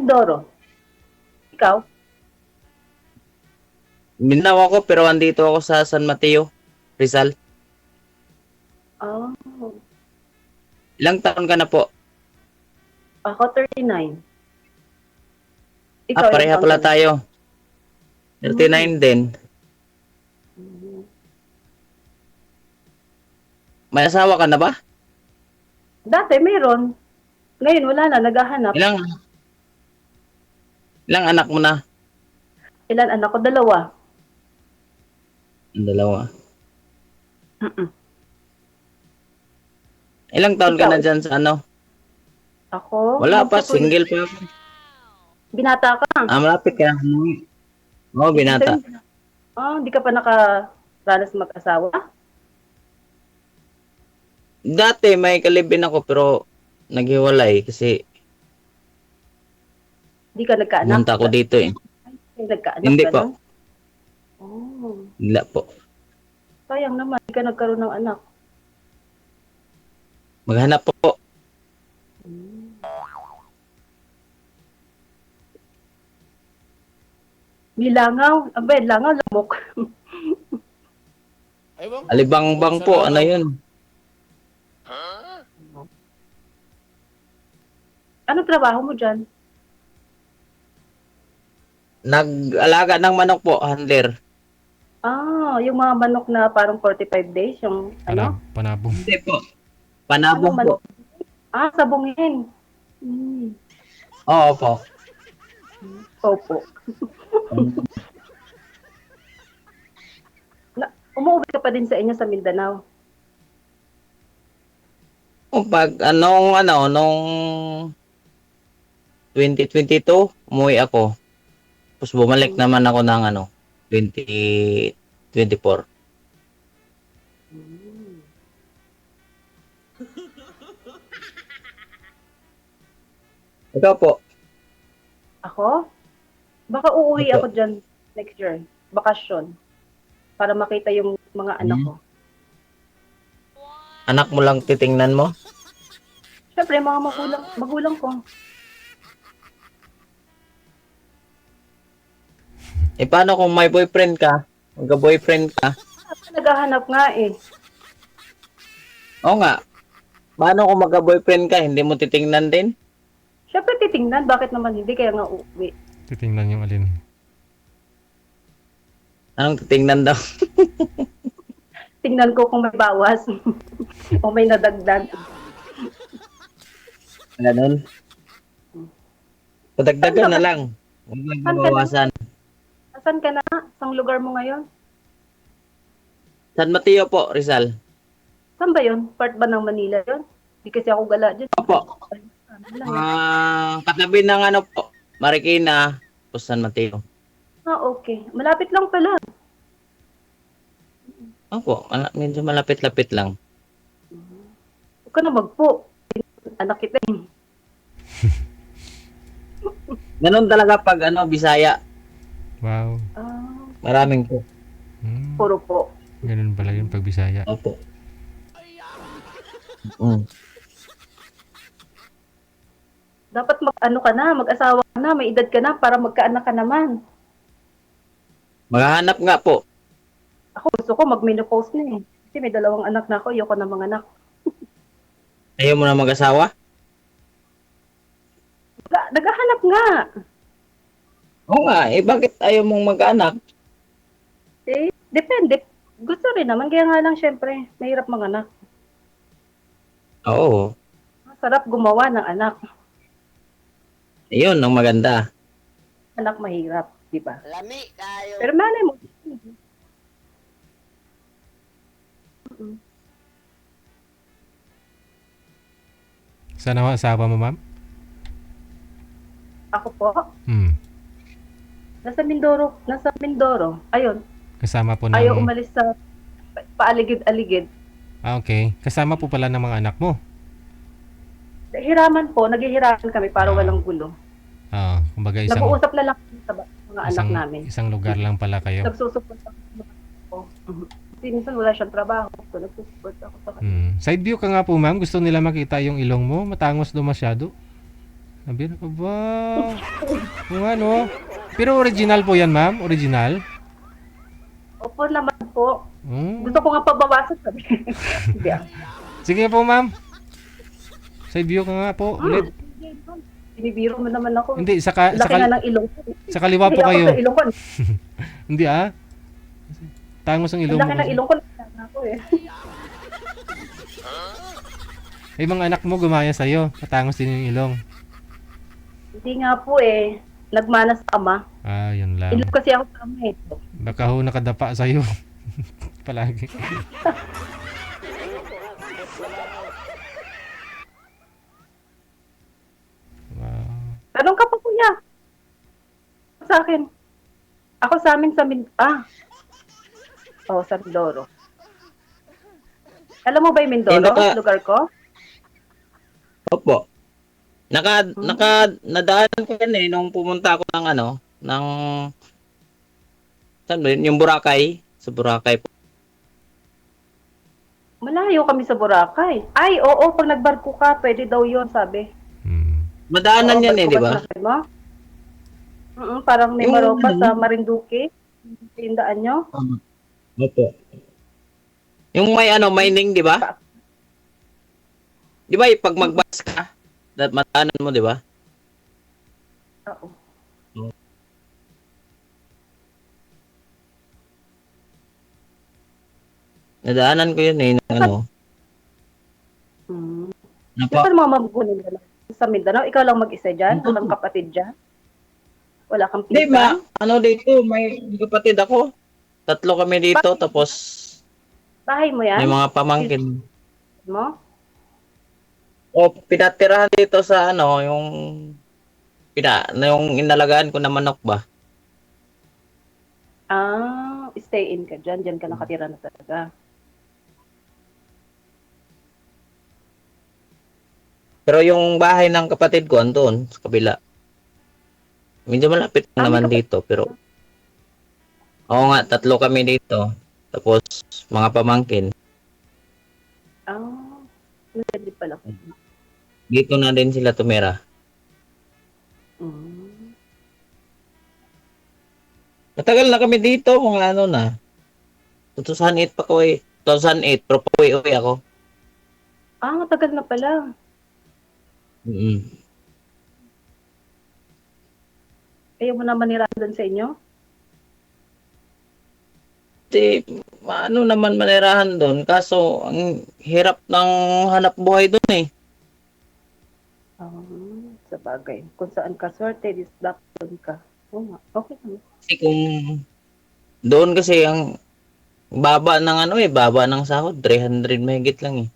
Mindoro. Ikaw? Mindanao ako pero andito ako sa San Mateo, Rizal. Oh, Ilang taon ka na po? ako 39. Ikaw, ilang Pareha taon ka pala na? tayo. Hmm. 39 din. Hmm. May asawa ka na ba? Dati meron. Ngayon wala na, naghahanap. Ilang ilang anak mo na? Ilan anak ko? Dalawa. Ang dalawa. Mm-mm. Ilang taon ka Ikaw, na dyan sa ano? ako, Wala pa, magto-20. single pa ako. Binata ka. Malapit ka. Oo, Ibig binata. sabihin, hindi ka pa nakaranas mag-asawa? Dati may kalibin ako pero naghiwalay kasi Hindi ka nagkaanak? pumunta ako dito eh. Ay, nagkaanak, Hindi po. gano'n? Oh, Wala po. sayang naman, hindi ka nagkaroon ng anak. Maghanap po. Hmm. May langaw. Abay, langaw, lamok. Ewan ko. Bukod Alibangbang sa po, ano langaw. yun? Anong trabaho mo dyan? Nag-alaga ng manok po, handler. Yung mga manok na parang 45 days, yung ano? Panabong. Hindi po. Anong Panabong po. manok? Sabungin. Hmm. Oo po. Opo. Umuwi ka pa din sa inyo sa Mindanao. Pag nung 2022, umuwi ako. Tapos bumalik Hmm. naman ako ng 2024. Hmm. Ikaw po. Ako? Baka uuwi Ito. ako dyan next year. Bakasyon. Para makita yung mga anak ko. Anak mo lang titingnan mo? Siyempre, mga magulang ko. Paano kung may boyfriend ka? Magka-boyfriend ka? Naghahanap nga eh. Oo nga. Paano kung magka-boyfriend ka? Hindi mo titingnan din? Siyempre, titingnan. Bakit naman hindi? Kaya nga uuwi. Titingnan yung alin. Anong titingnan daw? Tingnan ko kung may bawas. O may nadagdag. Ganun. Padagdagan na lang. Huwag lang Saan ka na? bawasan. Saan ka na? Saan lugar mo ngayon? San Mateo po, Rizal. Saan ba yun? Part ba ng Manila yun? Hindi kasi ako gala dyan. Opo. Katabi ng po, Marikina, po San Mateo. Okay. Malapit lang pala. Opo, medyo malapit-lapit lang. Huwag ka na magpo. Anak kita eh. Ganun talaga pag Bisaya. Wow. Maraming po. Puro po. Ganun pala yun pag Bisaya. Opo. Mm. Dapat ka na, mag-asawa ka na, may edad ka na para magkaanak ka naman. Maghahanap nga po. Ako gusto ko mag-menopause na eh. Kasi may 2 anak na ako, ayoko na mga anak. Ayaw mo na mag-asawa? Naghahanap nga. Oo nga, bakit ayaw mong mag-anak? Depende. Gusto rin naman, kaya nga lang syempre, mahirap mga anak. Oo. Sarap gumawa ng anak. Ayun, ang maganda. Anak mahirap, di ba? Lami kayo. Pero malay mo. Saan ang asawa mo, ma'am? Ako po, Hmm. nasa Mindoro. Ayun, Kasama po ng... ayaw umalis sa paaligid-aligid. Okay. Kasama po pala ng mga anak mo. Hiraman po, naghihiraman kami para walang gulo. Kumbaga Nag-uusap na lang sa mga anak namin. isang lugar lang pala kayo. Nagsusupport ako sa mga anak ko. Kasi minsan wala siyang trabaho. So, nagsusupport ako sa kanya. Side view ka nga po, ma'am. Gusto nila makita yung ilong mo. Matangos daw masyado. Sabi na, aba. Kung ano. Pero original po yan, ma'am? Original? Opo naman po. Hmm. Gusto ko nga pabawasan sabi. Hindi ah. Sige po, ma'am. Side view ka nga po. Ulit. Binibiro mo naman ako. Hindi, Laki nga ng ilong ko. sa kaliwa po Hindi ako kayo. sa ilong ko. Hindi ah. Tangos ang ilong Laki mo. ng kasi. ilong ko. Nakakana ako eh. Eh, mga anak mo gumaya sa'yo. Matangos din yung ilong. Hindi nga po eh. Nagmana sa ama. Ah, yun lang. Ilong kasi ako sa ama eh. Baka ho nakadapa sa'yo. Palagi. Wow. Tanong ka pa kuya. Sa akin. Ako sa amin sa sa Mindoro. Alam mo ba yung Mindoro? Lugar ko? Opo. Nadaan ko yan nung pumunta ako ng saan ba yun? Yung Boracay. Sa Boracay po. Malayo kami sa Boracay. Ay, oo, pag nagbarko ka, pwede daw yun, sabi. Hmm. Madaanan Oo, yan barko di ka ba? sa akin mo? Parang may Yung maropa sa Marinduque. Yung daan nyo. Opo. Yung mining, di ba? Di ba, pag magbas ka, madaanan mo, di ba? Oo. Nadaanan ko yun Hmm. Napa, Saan mo mabubunin ka lang? Sa Mindanao? Ikaw lang mag-isa dyan? Walang kapatid dyan? Wala kang Hindi, pinsan? dito, may kapatid ako. 3 kami dito, tapos Bahay mo may yan? mga pamangkin. Mo? O, pinatirahan dito sa yung inalagaan ko na manok ba? Stay in ka dyan. Dyan ka nakatira na talaga. Pero yung bahay ng kapatid ko, andun, sa kabila. Medyo malapit naman dito, pero oo nga, 3 kami dito. Tapos, mga pamangkin. Hindi pala. Dito na din sila tumira. Mm. Matagal na kami dito, mga na. 2008 pa ko eh. 2008, pero pauwi-uwi ako. Matagal na pala. Ayaw mo na manirahan doon sa inyo? Di, naman manirahan doon. Kaso, ang hirap ng hanap buhay doon eh. Sa bagay. Kung saan ka swerte, dapat doon ka. Oo nga. Okay naman. Kasi kung doon kasi ang baba ng baba ng sahod, 300 mahigit lang eh.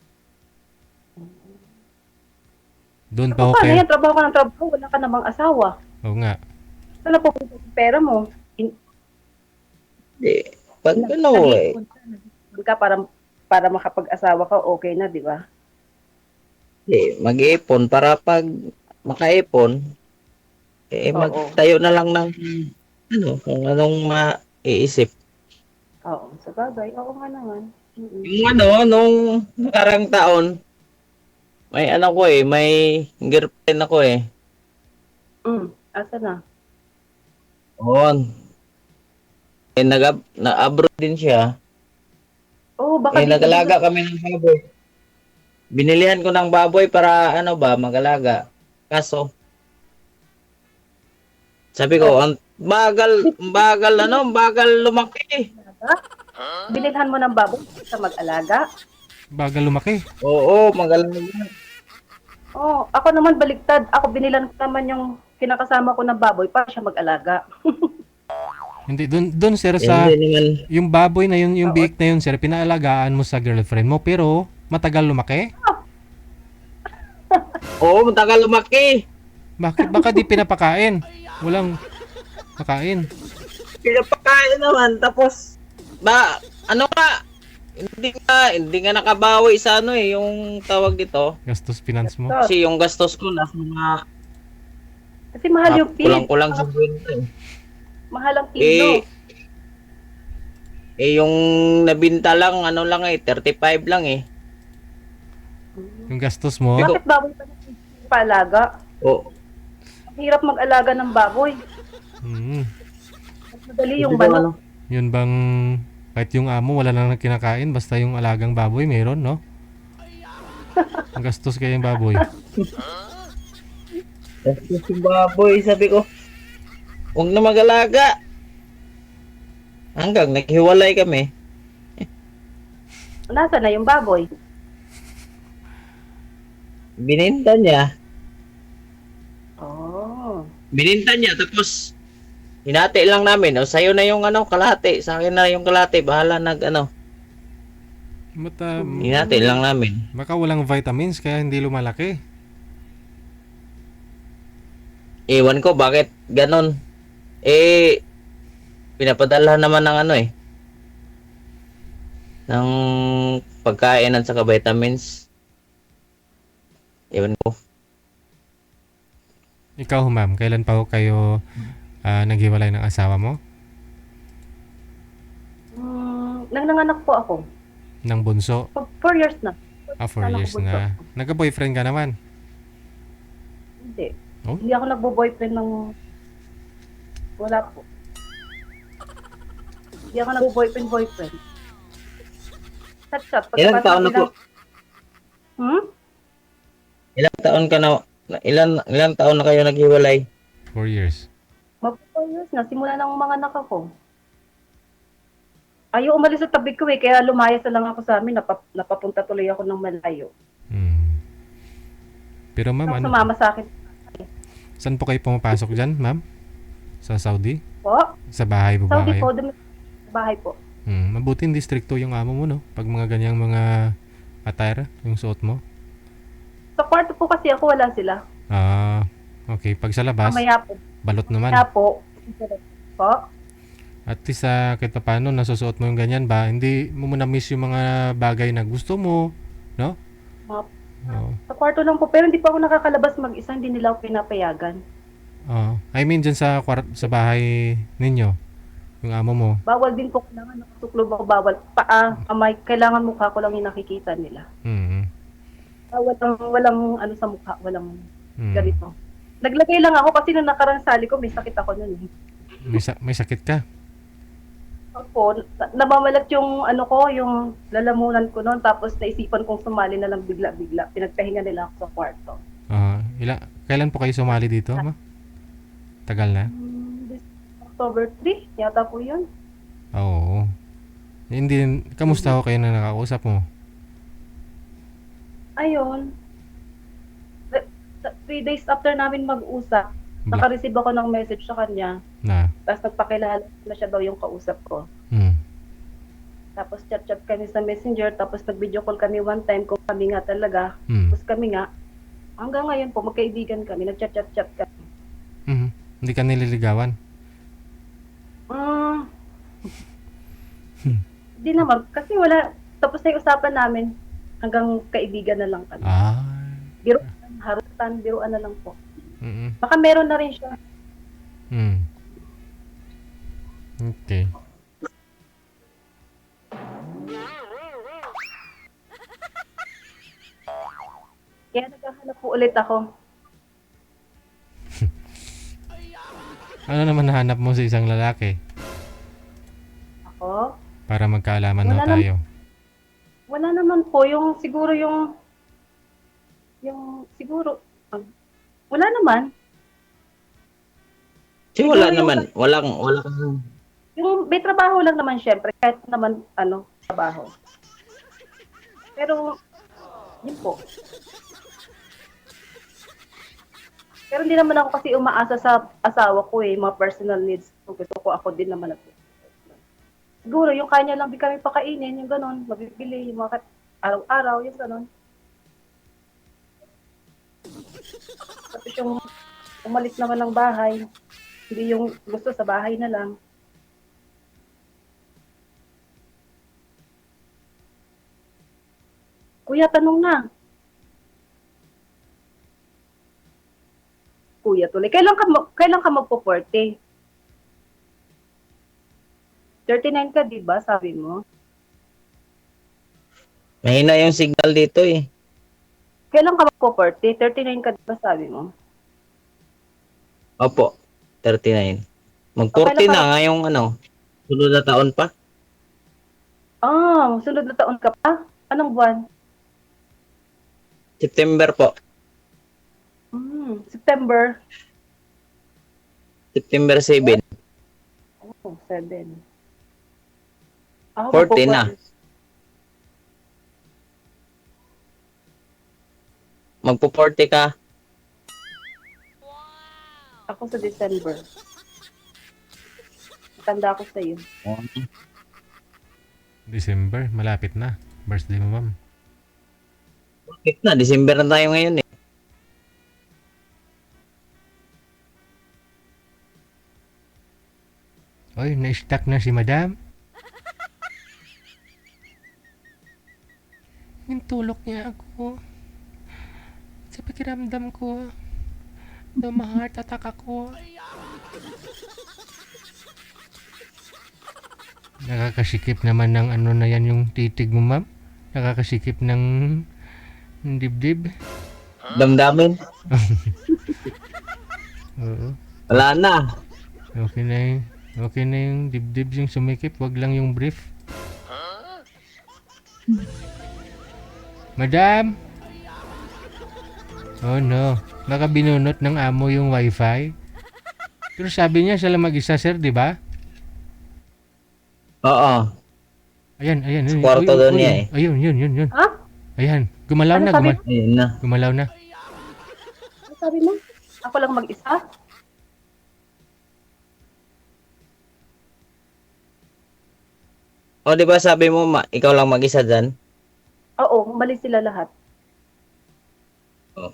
Doon pa ho Paano kayo. yan? Trabaho ka ng trabaho. Wala ka namang asawa. Oo nga. Saan na pupunta yung pera mo? Di, pag Ka para makapag-asawa ka, okay na, di ba? mag-iipon para pag makaipon, magtayo na lang ng kung anong maiisip. Oo, sa bagay. Oo nga naman. Yung nung nakarang taon, may may girlfriend ako eh. Asa na? Oo. Na-abroad din siya. Oo, baka Nagalaga kami ng baboy. Binilihan ko ng baboy para magalaga. Kaso, sabi ko, ang bagal lumaki. Binilhan mo ng baboy sa mag-alaga? Bagal lumaki. Oo, magalaga. Oo, ako naman baliktad. Ako binilan ko naman yung kinakasama ko ng baboy para siya mag-alaga. Hindi, doon sir sa, Hindi naman. yung baboy na yun, yung biik na yun sir, pinaalagaan mo sa girlfriend mo, pero matagal lumaki? Oo, matagal lumaki. Bakit? Baka di pinapakain. Walang makain. Pinapakain naman, tapos, hindi nga nakabawi sa yung tawag dito. Gastos finance mo. Kasi yung gastos ko na mga Kasi mahal yung feed. kulang-kulang sa buwan. Mahal ang kilo. Yung nabinta lang, 35 lang eh. Yung gastos mo. Bakit baboy pa na paalaga? Hirap mag-alaga ng baboy. Mm. Mas madali yung Hindi daw, manok. Yun bang kahit yung amo wala nang kinakain basta yung alagang baboy meron, no? Ang gastos kaya yung baboy. Tapos yung baboy, sabi ko, huwag na mag-alaga. Hanggang naghiwalay kami. Nasa na yung baboy? Bininta niya. Oh. Bininta niya, tapos hinati lang namin. O, sa'yo na yung kalahati. Sa akin na yung kalahati. Bahala hinati lang namin. Baka walang vitamins kaya hindi lumalaki. Ewan ko, bakit ganon? Pinapadala naman ng ng pagkain at saka vitamins. Ewan ko. Ikaw, ma'am, kailan pa ho kayo naghiwalay ng asawa mo? Nang nanganak po ako. Ng bunso? 4 years na. 4 Anak years ko bunso. na. Nagka-boyfriend ka naman? Hindi. Oh? Hindi ako nagbo-boyfriend ng... Wala po. Hindi ako nagbo-boyfriend. Chat. Ilang taon na po? Ilang taon ka na? Ilang taon na kayo naghiwalay? 4 years. Mag-4 years na. Simula ng mga anak ako. Ayaw umalis sa tabi ko kaya lumayas na lang ako sa amin. Napapunta tuloy ako ng malayo. Hmm. Pero ma'am, Tapos sumama sa akin. saan po kayo pumapasok dyan, ma'am? Sa Saudi? Po? Sa bahay po ba Saudi kayo? po. Bahay po. Mabuting distrikto yung amo mo, no? Pag mga ganyang mga attire, yung suot mo. Sa kwarto po kasi ako wala sila. Okay. Pag sa labas, Mamaya po. balot naman. Kaya po. Po? At least kahit pa paano, nasusuot mo yung ganyan ba, hindi mo muna miss yung mga bagay na gusto mo, no? Mga- Oo. Sa kwarto lang po. Pero hindi pa ako nakakalabas mag-isa. Hindi nila ako pinapayagan. I mean, dyan sa bahay ninyo, yung amo mo. Bawal din po. Kailangan nakasuklob ako. Bawal. Kamay. Kailangan mukha ko lang yung nakikita nila. Mm. Walang ano sa mukha. Walang Mm. ganito. Naglagay lang ako kasi nung nakarang sali ko, may sakit ako nun. May sakit ka? Ako, namamalat yung ano ko, yung lalamunan ko noon. Tapos naisipan kong sumali na lang bigla-bigla. Pinagpahinga nila ako sa kwarto. Kailan po kayo sumali dito, ma? Tagal na? This October 3, yata po yun. Oo. Hindi, kamusta ho kayo na nakausap mo? Ayun. 3 days after namin mag-usap, naka-receive ako ng message sa kanya. Na? Tapos nagpakilala na siya daw yung kausap ko. Mm. Tapos chat-chat kami sa messenger. Tapos nag-video call kami one time kung kami nga talaga. Mm. Tapos kami nga, hanggang ngayon po, magkaibigan kami. Nag-chat-chat kami. Mhm. Hindi ka nililigawan? Hindi naman. Kasi wala. Tapos na yung usapan namin. Hanggang kaibigan na lang kami. Biruan, harutan, biruan na lang po. Mm. Baka meron na rin siya. Okay. Kaya naghahanap po ulit ako. Ano naman nahanap mo sa isang lalaki? Ako? Para magkaalaman Wala ho tayo. Wala naman po. Yung siguro siguro, wala naman. Wala Siguro naman. Walang. Yung may trabaho lang naman syempre, kahit naman trabaho. Pero, yun po. Pero hindi naman ako kasi umaasa sa asawa ko mga personal needs. Kung gusto ko, ako din naman ako. Siguro, yung kanya lang di kami pakainin, yung ganon, mabibili, yung mga araw-araw, yung ganon. Tapos yung umalis naman ng bahay, hindi yung gusto sa bahay na lang. Kuya, tanong na. Kuya tuloy. Kailan ka magpo-40? 39 ka, di ba? Sabi mo. Mahina yung signal dito eh. Kailan ka magpo-40? 39 ka, di ba? Sabi mo. Opo, 39. Okay Mag-40 lang na ngayong sunod na taon pa. sunod na taon ka pa? Anong buwan? September po. September. September 7. Oh, 7. Ako 40 na. Magpo-40 ka. Ako sa December. Tanda ako sa iyo. December, malapit na. Birthday mo, ma'am. Bakit na? December na tayo ngayon eh. Oy, na-stuck na si madam. Nintulok niya ako. Sa pakiramdam ko, ma-heart attack ako. Nakakasikip naman ng ano na yan yung titig mo, ma'am. Nakakasikip ng dibdib. Damdamin. Oo. Wala na. Okay na yung, okay na yung dibdib yung sumikip. Wag lang yung brief. Madam! Oh no. Baka binunot ng amo yung wifi. Pero sabi niya siya lang mag-isa, sir, di ba? Oo. Ayan, ayan. Sa kwarto doon niya eh. Ayun, yun. Ha? Ayan. Gumalaw Ano na, sabi? Ayun na. gumalaw na. Ano sabi mo? Ako lang mag-isa? O, di ba sabi mo, ikaw lang mag-isa dyan? Oo, umalis sila lahat. Oh.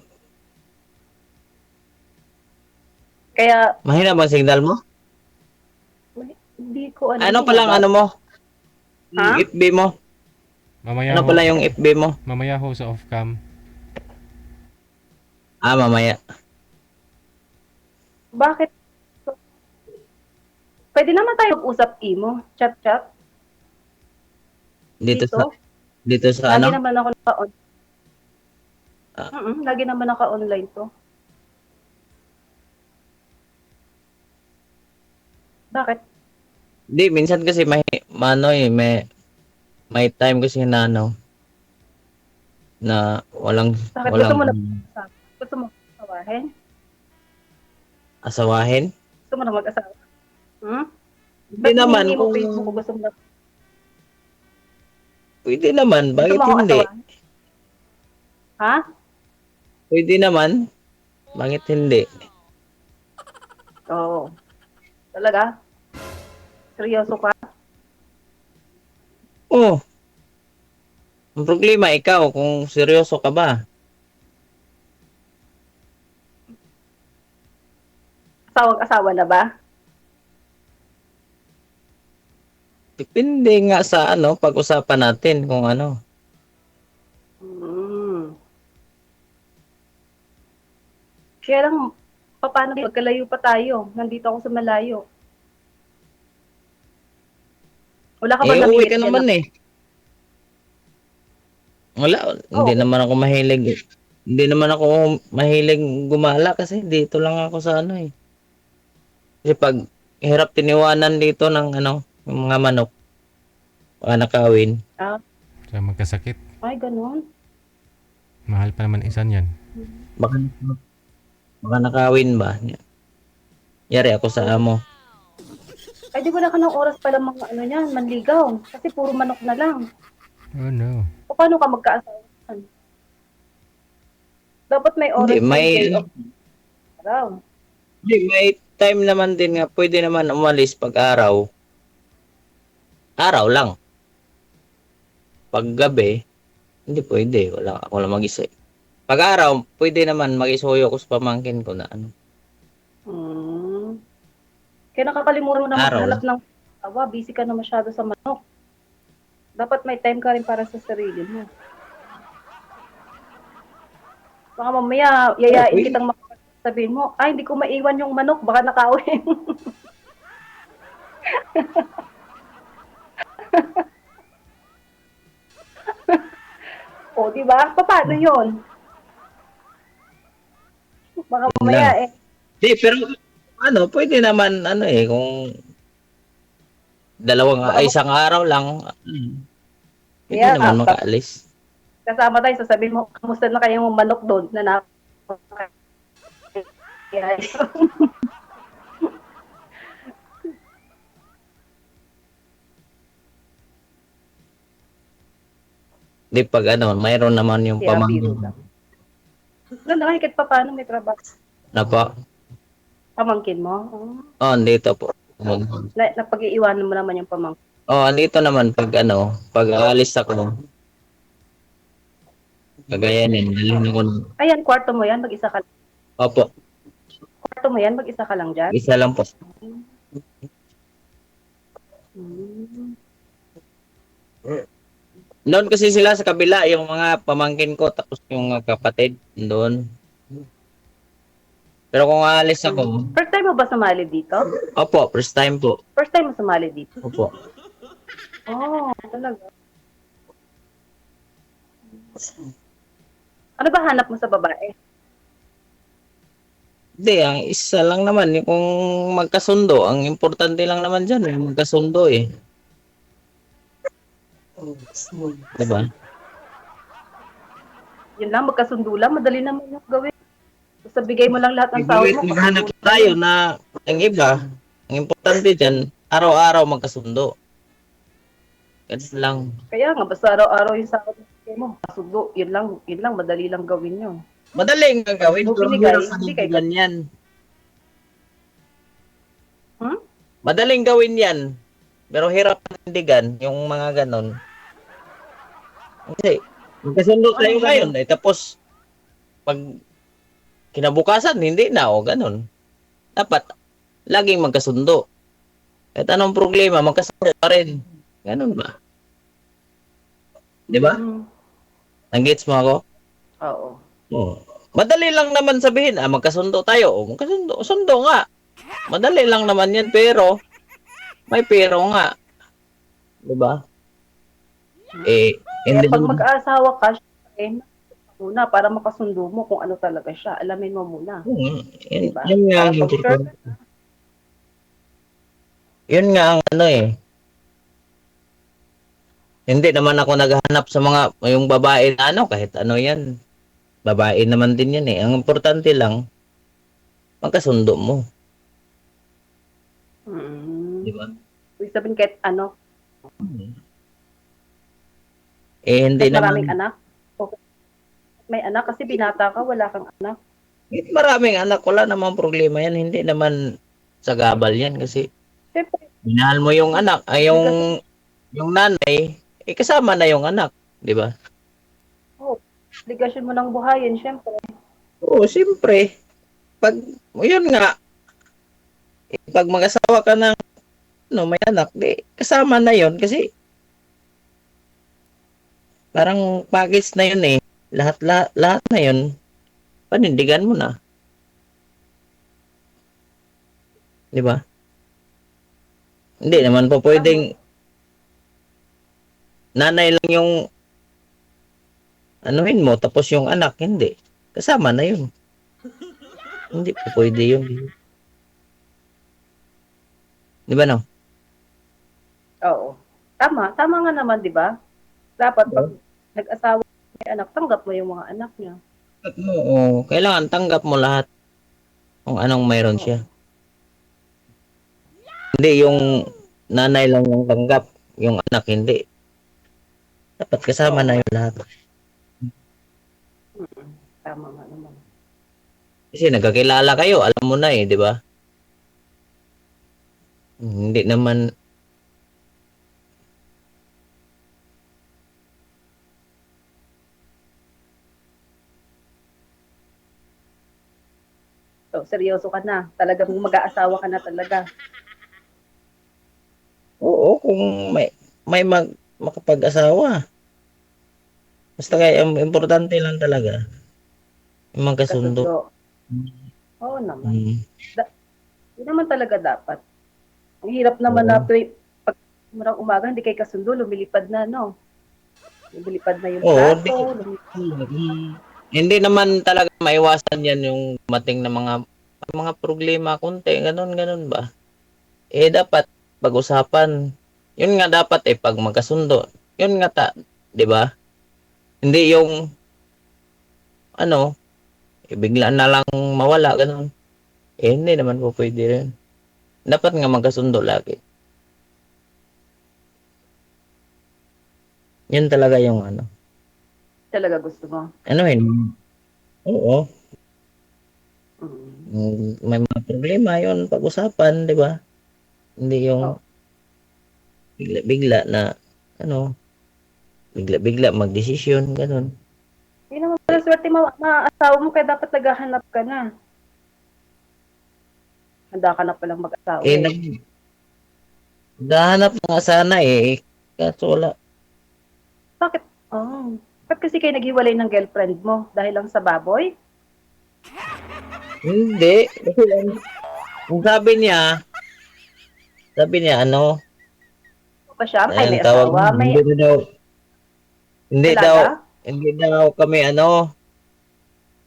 Kaya, Mahina bang signal mo? hindi ko Ano pa lang mo? Ha? Yung FB mo? Mamaya Ano ho, pala yung FB mo? mamaya ho sa off-cam. Mamaya. Bakit? Pwede naman tayo mag-usap, Imo. Chat-chat. Dito Dito. sa, dito sa Lagi ano? naman ako naka-on. Ah. Lagi naman naka-online to. Bakit? Di, minsan kasi may time kasi na na Bakit walang gusto mo asawahin? asawahin. Gusto mo na mag-asawa? Hindi Ba't naman, hinihingi mo kung Facebook ko gusto mo na, pwede naman, gusto bakit mo ako hindi? asawahin? Ha? Pwede naman, bakit hindi? Oo. Talaga? Seryoso ka? Oh, ang problema ikaw kung seryoso ka ba? Asawang-asawa na ba? Depende nga sa pag-usapan natin kung ano. Hmm. Kaya lang, paano magkalayo pa tayo? Nandito ako sa malayo. Wala ka ba Uwi namimili ka dyan naman na- eh. Wala, hindi Oo. naman ako mahilig. Hindi naman ako mahilig gumala kasi dito lang ako sa eh. Kasi pag hirap tiniwanan dito ng yung mga manok, baka nakawin. Ah, Sa magkasakit. ay, ganun. Mahal pa naman isan yan. Baka, baka nakawin ba? Yari ako sa amo. Ay, di wala ka ng oras pala mga niyan, manligaw. Kasi puro manok na lang. Oh no. O paano ka magkaasawa? Dapat may oras Hindi, yung may, day off araw. hindi, may time naman din nga, pwede naman umalis pag araw. Araw lang. Pag gabi, hindi pwede. Ako lang mag-isa. Pag araw, pwede naman mag-isuyo ko sa pamangkin ko na Hmm. Kaya nakakalimutan mo na Araw maghanap ng asawa. Busy ka na masyado sa manok. Dapat may time ka rin para sa sarili mo. Baka mamaya, yayain Uy. kitang sabihin mo, ay, hindi ko maiwan yung manok, baka nakawin. O, di ba? Paano yun? Baka Yun mamaya, lang. Di, pero Pwede naman, kung Baka isang araw lang, pwede kaya, naman makaalis. kasama tayo, sasabihin mo, kamusta na kayong manok doon na Di pag mayroon naman yung kaya biro pamangkin lang. Ganda nga, kahit pa paano may trabaho. na pa. Pamangkin mo? Andito po. Napag-iiwanan mo naman yung pamangkin. Andito naman pag aalis ako, kagayanin, dalhin ako. Ayan, kwarto mo yan, mag-isa ka. Opo, Kwarto mo yan, mag-isa ka lang dyan. isa lang po. Hmm. Doon kasi sila sa kabila, yung mga pamangkin ko, tapos yung kapatid, doon. Pero kung aalis ako, First time mo ba sumali dito? opo, first time po. First time mo sumali dito? Opo. Talaga. Ano ba hanap mo sa babae? Hindi, ang isa lang naman, yung kung magkasundo, ang importante lang naman dyan, magkasundo eh. Diba? Yun lang, magkasundo lang, madali naman yung gawin. Basta bigay mo lang lahat ng sahod mo. Maghanap tayo na ang iba, ang importante dyan, araw-araw magkasundo. Ganun lang. Kaya nga, basta araw-araw yung sahod mo, bigay mo, kasundo, yun lang, madali lang gawin yun. Madaling gagawin, Kung pero binigay, hirap hindi kayo- panindigan yan. Hmm? Madaling gawin yan, pero hirap panindigan yung mga ganon. Kasi, magkasundo tayo ngayon, tapos, pag kinabukasan, hindi na, ganon. Dapat, laging magkasundo. Kahit anong problema, magkasundo pa rin. Ganon ba? Di ba? Nag-gets mo ako? Oo. Madali lang naman sabihin, magkasundo tayo. Magkasundo. Sundo nga. Madali lang naman yan, pero may pero nga. Diba? Kaya Hindi pag naman. mag-aasawa ka, muna, para makasundo mo kung ano talaga siya. Alamin mo muna. Diba? Yun nga ang Pag sure ka na, Yun nga ang Hindi naman ako naghahanap sa yung babae na kahit ano yan. Babae naman din yan eh. Ang importante lang, magkasundo mo. Di ba? ibig sabihin kahit ano, Hindi kahit naman. maraming anak. Okay. May anak kasi binata ka, wala kang anak. Maraming anak, wala namang problema yan. Hindi naman sagabal yan kasi Siyempre, minahal mo yung anak, yung nanay, kasama na yung anak. Di ba? obligasyon mo ng buhayin, siyempre. Oo, siyempre. Yun nga, pag mag-asawa ka ng may anak, kasama na yun kasi parang package na yun eh. Lahat na yun, panindigan mo na. Di ba? Hindi naman po pwedeng nanay lang yung anuhin mo, tapos yung anak, hindi. Kasama na yun. Hindi po pwede yun. Di ba no? Oo. Tama nga naman, di ba? Dapat pag nag-asawa may anak, tanggap mo yung mga anak niya. Oo, kailangan tanggap mo lahat kung anong mayroon siya. Hindi yung nanay lang yung tanggap, yung anak hindi. Dapat kasama na yung lahat. Tama nga naman. Kasi nagkakilala kayo, alam mo na di ba? Hindi naman. So, seryoso ka na. Talagang mag-aasawa ka na talaga. Oo, kung may makapag-asawa. Basta kaya ang importante lang talaga yung magkasundo. Kasundo. Oo naman. Hindi naman talaga dapat. Ang hirap naman na pag murang umaga, hindi kay kasundo, lumilipad na, no? Lumilipad na yung plato. Hindi naman talaga maiwasan yan yung dumating na mga may mga problema konti, ganun ba? Dapat pag-usapan. Yun nga dapat pag magkasundo. Yun nga 'di ba? Hindi yung ano, bigla na lang mawala ganun. Hindi naman po pwede rin. Dapat nga magkasundo lagi. Yun talaga yung ano. Talaga gusto mo. Ano oo. Mm. May mga problema yun pag-usapan, 'di ba? Hindi yung Oh. bigla-bigla na ano, bigla-bigla magdesisyon, ganun. Hindi naman pala swerte asawa mo kaya dapat naghahanap ka na. Handa ka na palang mag-asawa Eh, eh. naghahanap nga sana kaso wala. Bakit? Oh. Bakit kasi kayo naghiwalay ng girlfriend mo? Dahil lang sa baboy? Hindi, kasi ang sabi niya ano, O ba siya? Ay, ang may tawag asawa, may hindi daw, dalaga? hindi daw kami ano,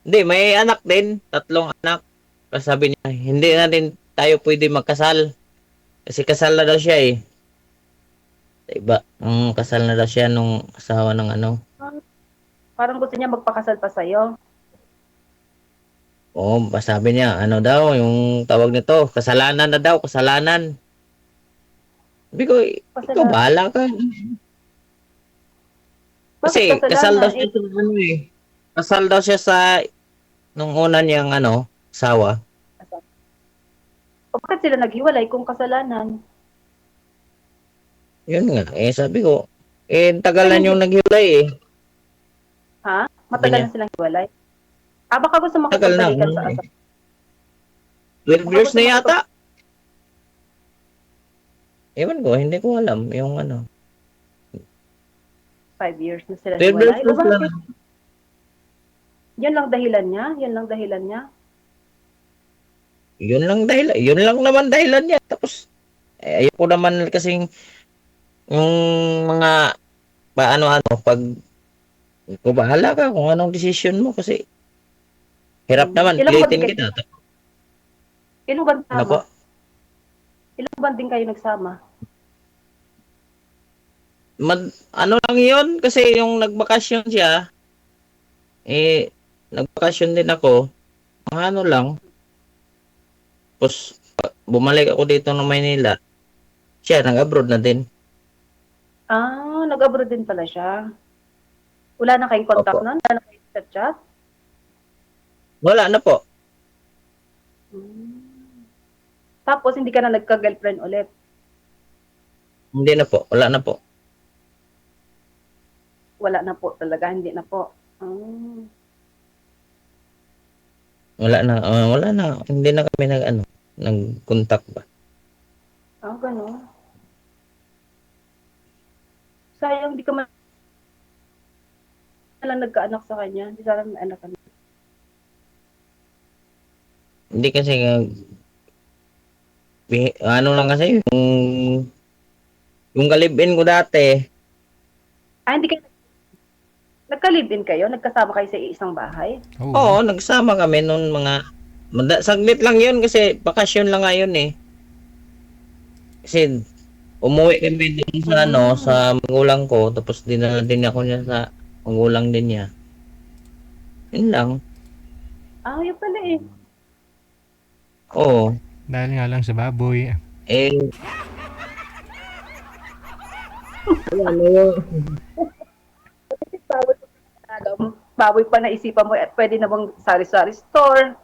hindi, may anak din, 3 anak. Kasi sabi niya, hindi na din tayo pwede magkasal. Kasi kasal na daw siya Diba? Kasal na daw siya nung asawa ng ano. Parang gusto niya magpakasal pa sa'yo. Oo, sabi niya, ano daw, yung tawag nito, kasalanan na daw, kasalanan. Sabi ko, ikaw Kasalanan. bahala ka. Bakit Kasi kasal daw kasalanan? siya sa ano Kasal daw siya sa nung una niyang ano, asawa. O bakit sila naghiwalay kung kasalanan? Yun nga, sabi ko, tagal Kaya na yung naghiwalay ha? Sabi Matagal niya, na silang hiwalay? Baka gusto tagal na, makipagbalikan sa asawa. 12 Baka years gusto na makipag... yata. Ewan ko, hindi ko alam yung ano. 5 years na sila 12 years hiwalay? na O sila. bakit? Yan lang dahilan niya? Yan lang dahilan niya? Yun lang naman dahilan niya. Tapos, ayoko naman kasing yung mga paano-ano, pag ikaw bahala ka kung anong desisyon mo kasi hirap naman, Ilang buwan din pilitin kayo? kita. Ilang buwan Ano sama? po? Ilang buwan din kayo nagsama? Ano lang yun, kasi yung nagbakasyon siya, nagbakasyon din ako, mga ano lang, tapos bumalik ako dito ng Maynila, siya nag-abroad na din. Ah, nag-abroad din pala siya. Wala na kayong contact Opo. nun? Wala na kayong chat-chat? Wala na po. Hmm. Tapos, hindi ka na nagka-girlfriend ulit. Hindi na po. Wala na po. Wala na po talaga, hindi na po. Ah. Wala na. Hindi na kami nag-contact ba. Ah, gano'n. Sayang, di ka man lang nagkaanak sa kanya. Hindi sana may anak ka na. Hindi kasi ano lang kasi yung kalibin ko dati, Ah, hindi kayo nagka-live-in kayo? Nagkasama kayo sa isang bahay? oo, nagsama kami noon saglit lang yun kasi bakasyon lang ngayon Kasi umuwi kami din sa sa magulang ko tapos dinala din ako niya sa magulang din niya. Yun lang. Ah, yun pala eh. Oo. Dahil nga lang sa baboy. Eh, ano yun? Baboy pa naisipan mo at pwede na bang sari-sari store.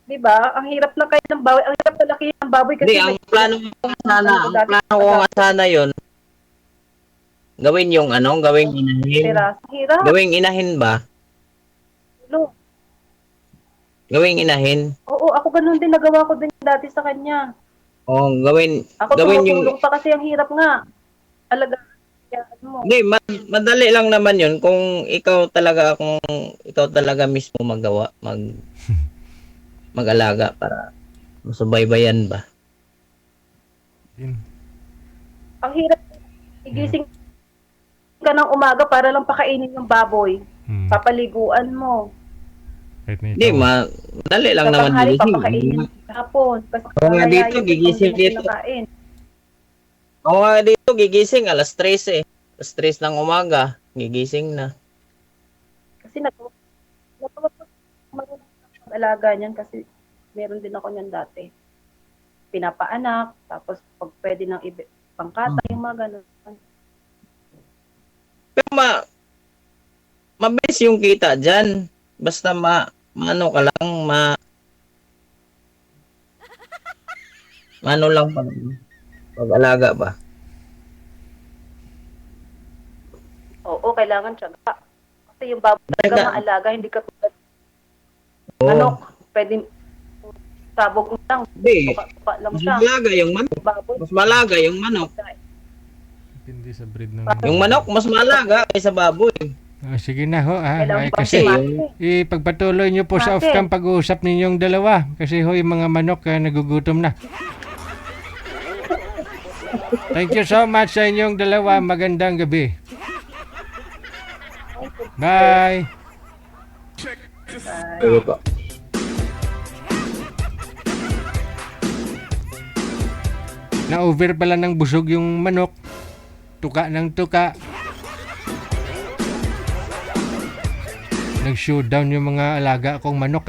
'Di ba? Ang hirap na kayo ng baboy. Ang hirap palaki ng baboy Hindi, kasi ang plano ko nga sana yun, gawing inahin. Pera. Hirap. Gawing inahin ba? Lo. Gawing inahin. Oo, ako ganun din. Nagawa ko din dati sa kanya. O, Ako gawin yung, tumutulong pa kasi ang hirap nga. Alaga. Mo. hindi, madali lang naman yun kung ikaw talaga mismo mag-alaga para masubaybayan ba. Yun. Ang hirap. Igising ka ng umaga para lang pakainin yung baboy. Hmm. Papaliguan mo. Kahit na Hindi, ikaw. madali lang Sa naman tanghali, gigising. papakainin hapon. Kasi Oo nga, dito, lalayain ko gigising pag hindi dito. kinakain. Ako nga dito, gigising alas 3 eh. Alas 3 ng umaga, gigising na. Kasi nagawa ko mag-alaga niyan kasi meron din ako niyan dati. Pinapaanak, tapos pag pwede nang pangkata, yung mga ganun. Pero mabilis yung kita dyan. Basta maano ka lang, ano lang pag-alaga ba? Oo, kailangan tiyaga. Kasi yung baboy talaga Tiyaga. maalaga, hindi ka tulad Oo. manok. Pwede sabog mo lang, Hindi, tuka lang mas siya. malaga yung manok. Baboy, Mas malaga yung manok. Depende sa breed ng... Yung manok, mas malaga kaysa baboy. Sige na ho, kailangan Ay, pa kasi yung- ipagpatuloy nyo po sa Bakit? off-cam pag-uusap ninyong dalawa. Kasi ho, yung mga manok nagugutom na. Thank you so much sa inyong dalawa. Magandang gabi. Bye! Sige po. Na-over pala ng busog yung manok. Tuka ng tuka. Nag-showdown yung mga alaga kong manok